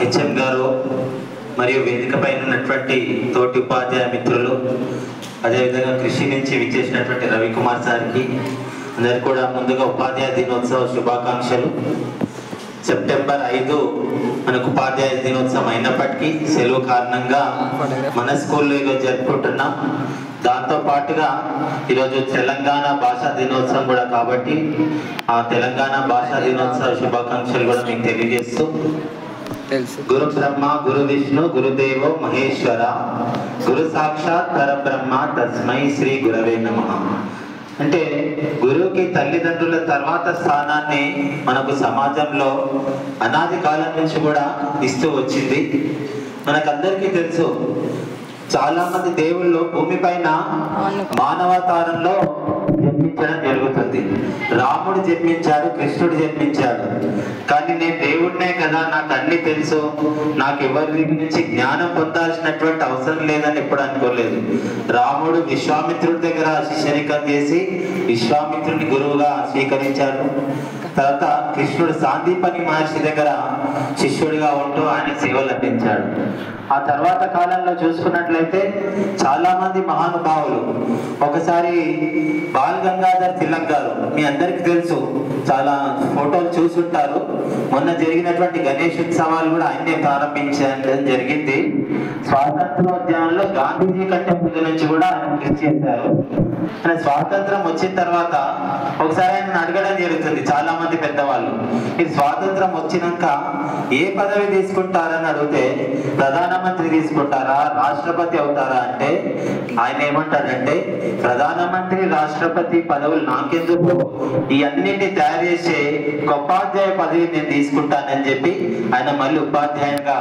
HM గారు మరియు వేదిక పైన ఉన్నటువంటి తోటి ఉపాధ్యాయ మిత్రులు, అదేవిధంగా కృషి నుంచి విచ్చేసినటువంటి రవికుమార్ సార్కి అందరు కూడా ముందుగా ఉపాధ్యాయ దినోత్సవ శుభాకాంక్షలు. సెప్టెంబర్ 5 మనకు ఉపాధ్యాయ దినోత్సవం అయినప్పటికీ సెలవు కారణంగా మన స్కూల్లో ఈరోజు జరుపుకుంటున్నాం. దాంతో పాటుగా ఈరోజు తెలంగాణ భాషా దినోత్సవం కూడా కాబట్టి ఆ తెలంగాణ భాషా దినోత్సవ శుభాకాంక్షలు కూడా మీకు తెలియజేస్తూ, గురు బ్రహ్మ గురు విష్ణు గురుదేవో మహేశ్వర గురు సాక్షాత్ పరబ్రహ్మ తస్మై శ్రీ గురవే నమః. అంటే గురువుకి తల్లిదండ్రుల తర్వాత స్థానాన్ని మనకు సమాజంలో అనాది కాలం నుంచి కూడా ఇస్తూ వచ్చింది. మనకందరికీ తెలుసు, చాలా మంది దేవుళ్ళు భూమి పైన మానవతారంలో జన్మించడం జరుగుతుంది. రాముడు జన్మించాడు, కృష్ణుడు జన్మించాడు. కానీ నేను దేవుడినే కదా, నాకు అన్ని తెలుసు, నాకు ఎవరి నుంచి జ్ఞానం పొందాల్సినటువంటి అవసరం లేదని ఎప్పుడు అనుకోలేదు. రాముడు విశ్వామిత్రుడి దగ్గర శిష్యరికం చేసి విశ్వామిత్రుడిని గురువుగా స్వీకరించాడు. తర్వాత కృష్ణుడు సాందీపని మహర్షి దగ్గర శిష్యుడిగా ఉంటూ ఆయన సేవలు అందించాడు. ఆ తర్వాత కాలంలో చూసుకున్నట్లయితే చాలా మంది మహానుభావులు, ఒకసారి బాల్ గంగాధర్ తిలక్ గారు, మీ అందరికీ తెలుసు, చాలా ఫోటోలు చూసుంటారు. మొన్న జరిగినటువంటి గణేష్ ఉత్సవాలు కూడా ఆయనే ప్రారంభించడం జరిగింది. స్వాతంత్రోద్యమంలో గాంధీజీ కంటే ముందు నుంచి కూడా ఆయన కృషి చేశారు. ఆయన స్వాతంత్రం వచ్చిన తర్వాత ఒకసారి ఆయన అడగడం జరుగుతుంది చాలా మంది పెద్దవాళ్ళు, ఈ స్వాతంత్రం వచ్చినాక ఏ పదవి తీసుకుంటారని అడిగితే ప్రధానమంత్రి తీసుకుంటారా, రాష్ట్రపతి అవుతారా అంటే ఆయన ఏమంటాడంటే, ప్రధానమంత్రి రాష్ట్రపతి పదవులు నాకెందుకు, ఈ అన్నింటినీ తయారు చేసే ఒక ఉపాధ్యాయ పదవి నేను తీసుకుంటానని చెప్పి ఆయన మళ్ళీ ఉపాధ్యాయునిగా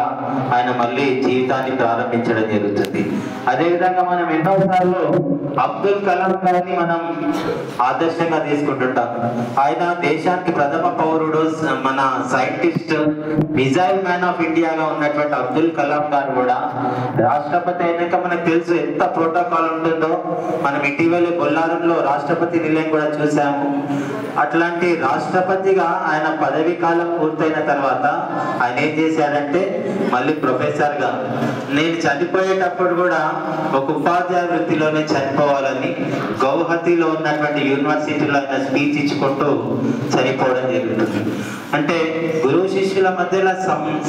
ఆయన మళ్ళీ జీవితాన్ని ప్రారంభించడం జరుగుతుంది. అదేవిధంగా మనం ఎన్నోసార్లు అబ్దుల్ కలాం గారిని మనం ఆదర్శంగా తీసుకుంటుంటాం. ఆయన దేశానికి ప్రథమ పౌరుడు, మన సైంటిస్ట్, మిజైల్ మ్యాన్ ఆఫ్ ఇండియాగా ఉన్నటువంటి అబ్దుల్ కలాం గారు కూడా రాష్ట్రపతి అయినాక మనకు తెలుసు ఎంత ప్రోటోకాల్ ఉంటుందో. మనం ఇటీవల బొల్లారంలో రాష్ట్రపతి నిలయం కూడా చూసాము. అట్లాంటి రాష్ట్రపతిగా ఆయన పదవీ కాలం పూర్తయిన తర్వాత ఆయన ఏం చేశాడంటే మళ్ళీ ప్రొఫెసర్గా, నేను చనిపోయేటప్పుడు కూడా ఒక ఉపాధ్యాయ వృత్తిలోనే చనిపోవాలని గౌహతిలో ఉన్నటువంటి యూనివర్సిటీలో ఆయన స్పీచ్ ఇచ్చుకుంటూ చనిపోవడం జరుగుతుంది. అంటే గురువు శిష్యుల మధ్యలో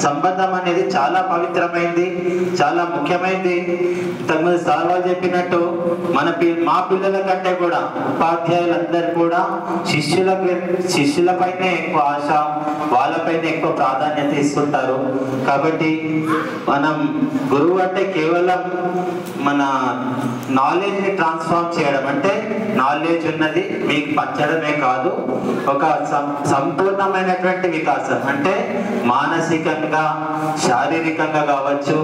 సంబంధం అనేది చాలా పవిత్రమైంది, చాలా ముఖ్యమైనది. తమ సార్ వాళ్ళు చెప్పినట్టు మా పిల్లల కంటే కూడా ఉపాధ్యాయులందరూ కూడా శిష్యులపైనే ఎక్కువ ఆశ, వాళ్ళపైన ఎక్కువ ప్రాధాన్యత ఇస్తుంటారు. కాబట్టి మనం గురువు అంటే కేవలం మన నాలెడ్జ్ని ట్రాన్స్ఫార్మ్ చేయడం, అంటే నాలెడ్జ్ ఉన్నది మీకు పంచడమే కాదు, ఒక సంపూర్ణమైనటువంటి వికాసం, అంటే మానసికంగా, శారీరకంగా కావచ్చు,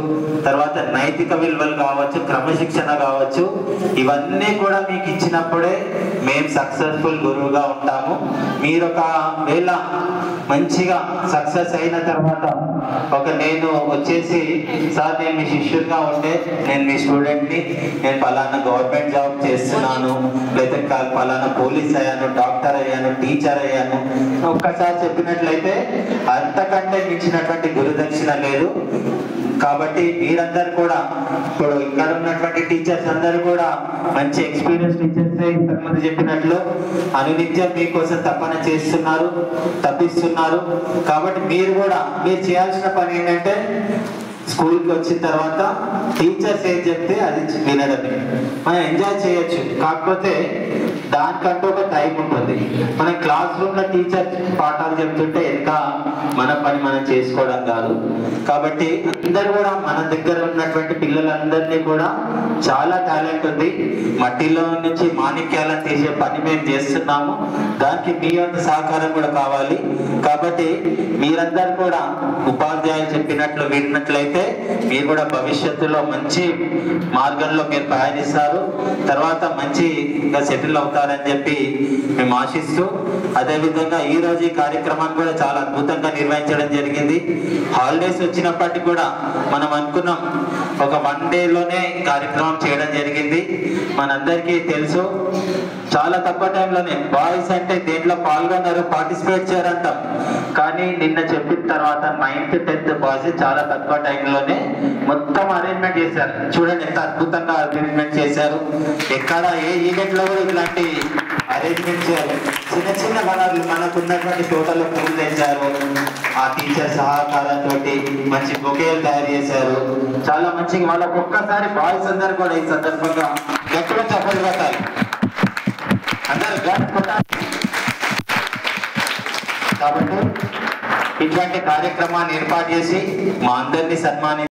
తర్వాత నైతిక విలువలు కావచ్చు, క్రమశిక్షణ కావచ్చు, ఇవన్నీ కూడా మీకు ఇచ్చినప్పుడే మేము సక్సెస్ఫుల్ గురువుగా ఉంటాము. మీరు ఒకవేళ మంచిగా సక్సెస్ అయిన తర్వాత నేను వచ్చేసి, సార్ నేను మీ శిష్యుడిగా ఉంటే, నేను మీ స్టూడెంట్ని, నేను పలానా గవర్నమెంట్ జాబ్ చేస్తున్నాను, లేదా పలానా పోలీస్ అయ్యాను, డాక్టర్ అయ్యాను, టీచర్ అయ్యాను, ఒక్కసారి చెప్పినట్లయితే అంతకంటే మించినటువంటి గురుదక్షిణ లేదు. కాబట్టి మీరందరూ కూడా, ఇప్పుడు ఇక్కడ ఉన్నటువంటి టీచర్స్ అందరూ కూడా మంచి ఎక్స్పీరియన్స్ టీచర్స్, ఇంతకుముందు చెప్పినట్లు అనునిత్యం మీకోసం తపన చేస్తున్నారు, తప్పిస్తున్నారు. కాబట్టి మీరు చేయాల్సిన పని ఏంటంటే, స్కూల్కి వచ్చిన తర్వాత టీచర్స్ ఏం చెప్తే అది వినడమే. మనం ఎంజాయ్ చేయొచ్చు, కాకపోతే దానికంటూ ఒక టైం ఉంటుంది. మనం క్లాస్ రూమ్లో టీచర్ పాఠాలు చెప్తుంటే ఇంకా మన పని మనం చేసుకోవడం కాదు. కాబట్టి అందరూ కూడా మన దగ్గర ఉన్నటువంటి పిల్లలందరినీ కూడా చాలా టాలెంట్ ఉంది, మట్టిలో నుంచి మాణిక్యాలను తీసే పని మేము చేస్తున్నాము. దానికి మీ యొక్క సహకారం కూడా కావాలి. కాబట్టి మీరందరూ కూడా ఉపాధ్యాయులు చెప్పినట్లు విన్నట్లయితే మీరు కూడా భవిష్యత్తులో మంచి మార్గంలో మీరు ప్రయాణిస్తారు, తర్వాత మంచిగా సెటిల్ అవుతారని చెప్పి మేము ఆశిస్తూ, అదేవిధంగా ఈరోజు ఈ కార్యక్రమాన్ని కూడా చాలా అద్భుతంగా నిర్వహించడం జరిగింది. హాలిడేస్ వచ్చినప్పటికీ కూడా మనం అనుకున్నాం ఒక 1 డేలోనే కార్యక్రమం చేయడం జరిగింది. మనందరికీ తెలుసు చాలా తక్కువ టైంలోనే బాయ్స్ అంటే దేంట్లో పాల్గొన్నారు, పార్టిసిపేట్ చేయారంటాం, కానీ నిన్న చెప్పిన తర్వాత 9th 10th బాయ్స్ చాలా తక్కువ టైంలోనే మొత్తం అరేంజ్మెంట్ చేశారు. చూడండి ఎంత అద్భుతంగా అరేంజ్మెంట్ చేశారు. ఎక్కడ ఏ ఈవెంట్ లో కూడా ఇట్లాంటి అరేంజ్మెంట్ చేయాలి. చిన్న చిన్న వనరులు మనకున్నటువంటి తోటలో పూలు తెచ్చారు, ఆ టీచర్ సహకారంతో మంచి బొకేలు తయారు చేశారు. చాలా మంచిగా వాళ్ళకు ఒక్కసారి బాయ్స్ అందరు కూడా ఈ సందర్భంగా గట్టిగా చప్పట్లు కొట్టాలి, అందరు గట్టి కొట్టాలి. కాబట్టి ఇటువంటి కార్యక్రమాన్ని ఏర్పాటు చేసి మా అందరినీ సన్మానించారు.